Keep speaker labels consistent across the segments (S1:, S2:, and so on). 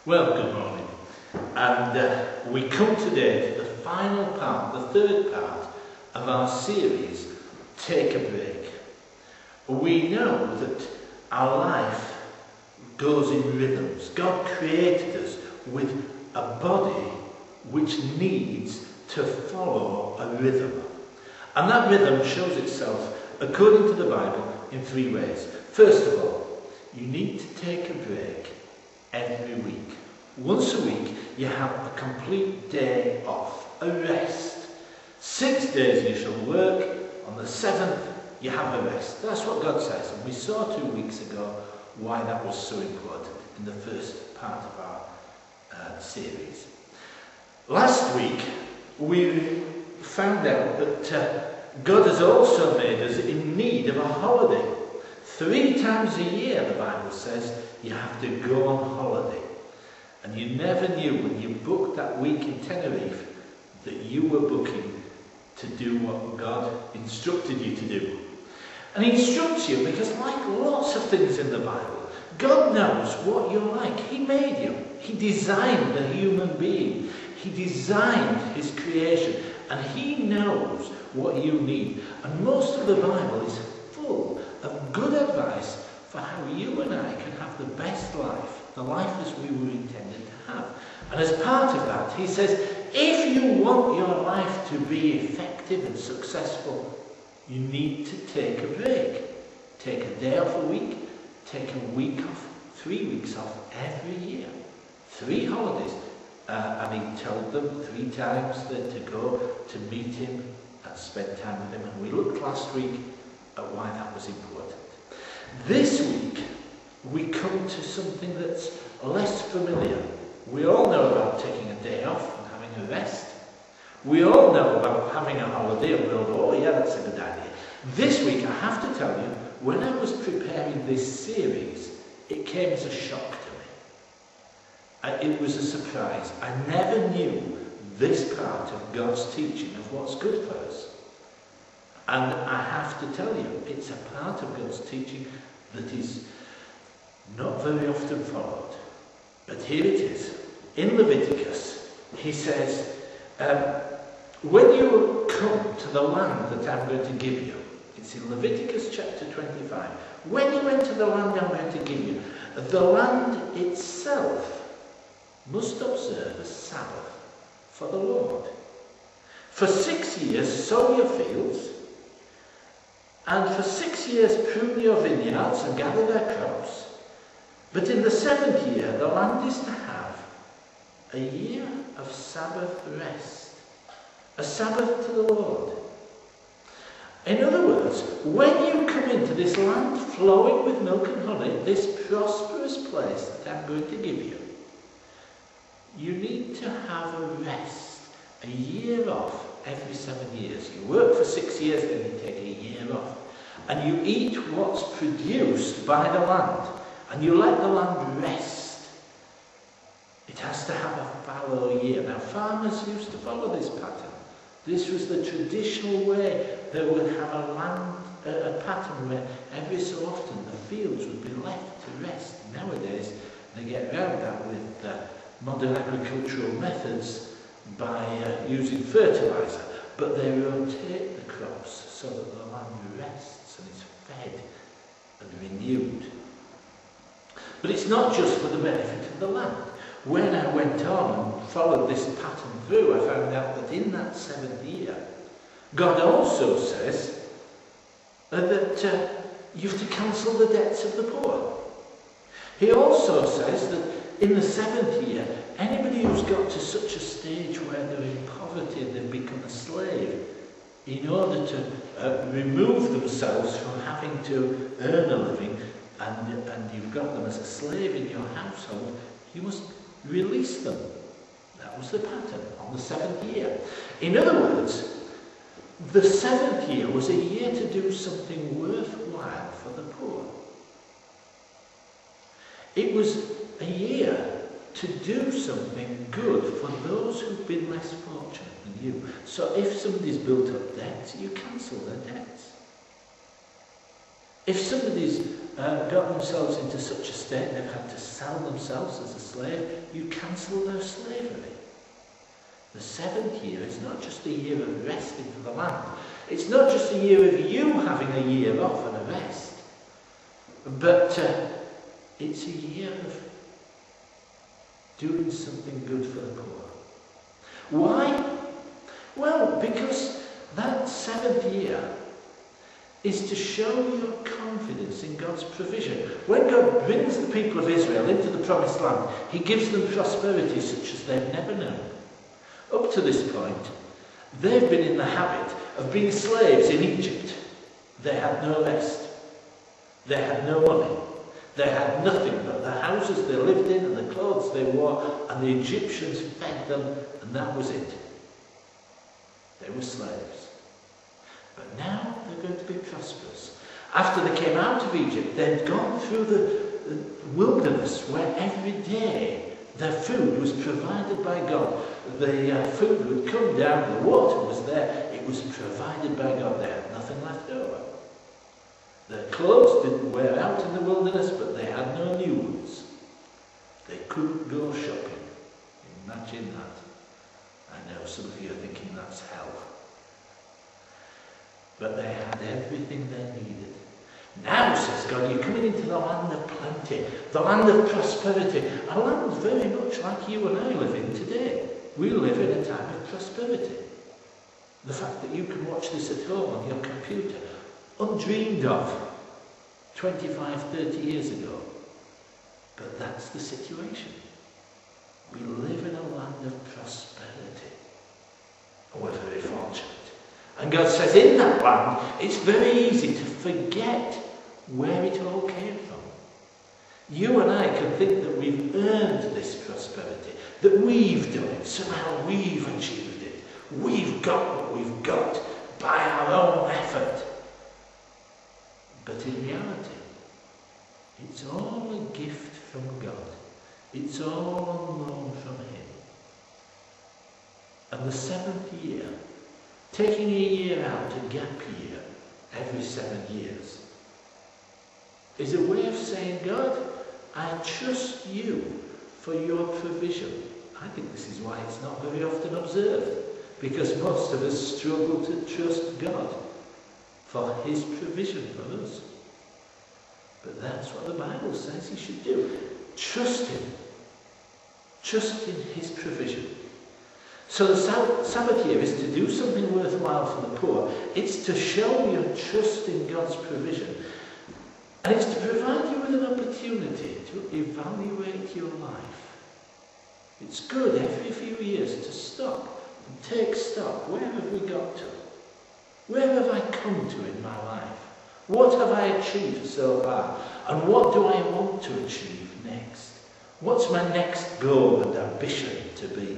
S1: Well, good morning. And we come today to the final part, the third part of our series, Take a Break. We know that our life goes in rhythms. God created us with a body which needs to follow a rhythm. And that rhythm shows itself, according to the Bible, in three ways. First of all, you need to take a break every week. Once a week, you have a complete day off, a rest. 6 days you shall work, on the 7th you have a rest. That's what God says, and we saw 2 weeks ago why that was so important in the first part of our series. Last week we found out that God has also made us in need of a holiday. 3 times a year, the Bible says, you have to go on holiday. And you never knew when you booked that week in Tenerife that you were booking to do what God instructed you to do. And He instructs you because, like lots of things in the Bible, God knows what you're like. He made you. He designed the human being. He designed His creation. And He knows what you need. And most of the Bible is full of good advice for how you and I can have the best life, the life as we were intended to have. And as part of that, He says, if you want your life to be effective and successful, you need to take a break. Take a day off a week, take a week off, 3 weeks off every year. 3 holidays. And He told them 3 times that to go to meet Him and spend time with Him. And we looked last week at why that was important. This week, we come to something that's less familiar. We all know about taking a day off and having a rest. We all know about having a holiday and we'll go, oh yeah, that's a good idea. This week, I have to tell you, when I was preparing this series, it came as a shock to me. It was a surprise. I never knew this part of God's teaching of what's good for us. And I have to tell you, it's a part of God's teaching that is not very often followed. But here it is. In Leviticus, He says, when you come to the land that I'm going to give you, it's in Leviticus chapter 25, when you enter the land I'm going to give you, the land itself must observe a Sabbath for the Lord. For 6 years sow your fields, and for 6 years prune your vineyards and gather their crops. But in the 7th year, the land is to have a year of Sabbath rest, a Sabbath to the Lord. In other words, when you come into this land flowing with milk and honey, this prosperous place that I'm going to give you, you need to have a rest, a year off every 7 years. You work for 6 years, then you take a year off. And you eat what's produced by the land. And you let the land rest. It has to have a fallow year. Now, farmers used to follow this pattern. This was the traditional way. They would have a pattern where every so often the fields would be left to rest. Nowadays, they get around that with modern agricultural methods by using fertilizer. But they rotate the crops so that the land rests and is fed and renewed. But it's not just for the benefit of the land. When I went on and followed this pattern through, I found out that in that 7th year, God also says that you have to cancel the debts of the poor. He also says that in the 7th year, anybody who's got to such a stage where they're in poverty and they've become a slave, in order to remove themselves from having to earn a living, and you've got them as a slave in your household, you must release them. That was the pattern on the 7th year. In other words, the 7th year was a year to do something worthwhile for the poor. It was a year to do something good for those who've been less fortunate than you. So if somebody's built up debts, you cancel their debts. If somebody's got themselves into such a state they've had to sell themselves as a slave, you cancel their slavery. The 7th year is not just a year of resting for the land. It's not just a year of you having a year off and a rest. But it's a year of doing something good for the poor. Why? Well, because that 7th year is to show your confidence in God's provision. When God brings the people of Israel into the promised land, he gives them prosperity such as they've never known. Up to this point, they've been in the habit of being slaves in Egypt. They had no rest. They had no money. They had nothing but the houses they lived in and the clothes they wore, and the Egyptians fed them, and that was it. They were slaves. But now they're going to be prosperous. After they came out of Egypt, they'd gone through the wilderness where every day their food was provided by God. The food would come down, the water was there, it was provided by God. They had nothing left over. Their clothes didn't wear out in the wilderness, but they had no new ones. They couldn't go shopping. Imagine that. I know some of you are thinking that's hell. But they had everything they needed. Now, says God, you're coming into the land of plenty, the land of prosperity, a land very much like you and I live in today. We live in a time of prosperity. The fact that you can watch this at home on your computer, undreamed of 25, 30 years ago. But that's the situation. We live in a land of prosperity. And we're very fortunate. And God says in that land, it's very easy to forget where it all came from. You and I can think that we've earned this prosperity, that we've done it, somehow we've achieved it. We've got what we've got by our own effort. But in reality, it's all a gift from God. It's all on loan from him. And the 7th year, taking a year out, a gap year, every 7 years, is a way of saying, God, I trust you for your provision. I think this is why it's not very often observed, because most of us struggle to trust God for his provision for us. But that's what the Bible says he should do. Trust him. Trust in his provision. So the Sabbath year is to do something worthwhile for the poor. It's to show your trust in God's provision. And it's to provide you with an opportunity to evaluate your life. It's good every few years to stop and take stock. Where have we got to? Where have I come to in my life? What have I achieved so far? And what do I want to achieve next? What's my next goal and ambition to be?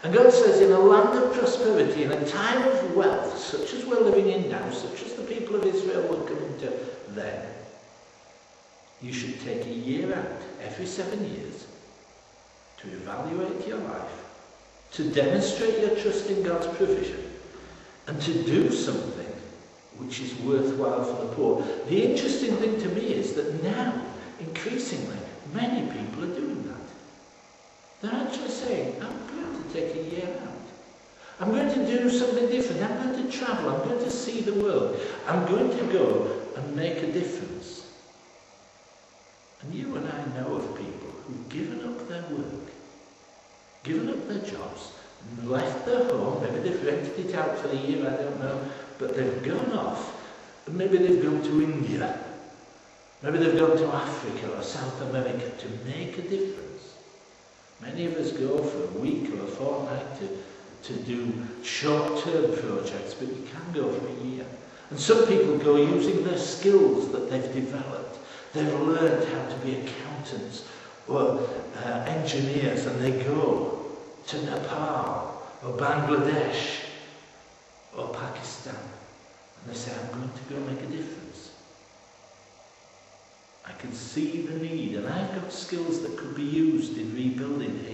S1: And God says, in a land of prosperity, in a time of wealth, such as we're living in now, such as the people of Israel were coming to then, you should take a year out every 7 years to evaluate your life, to demonstrate your trust in God's provision, and to do something which is worthwhile for the poor. The interesting thing to me is that now, increasingly, many people are doing that. They're actually saying, I'm going to take a year out. I'm going to do something different. I'm going to travel. I'm going to see the world. I'm going to go and make a difference. And you and I know of people who've given up their work, given up their jobs, and left their home. Maybe they've rented it out for a year, I don't know. But they've gone off. And maybe they've gone to India. Maybe they've gone to Africa or South America to make a difference. Many of us go for a week or a fortnight to do short-term projects, but you can go for a year. And some people go using their skills that they've developed. They've learned how to be accountants or engineers, and they go to Nepal or Bangladesh or Pakistan. And they say, I'm going to go make a difference. I can see the need, and I've got skills that could be used in rebuilding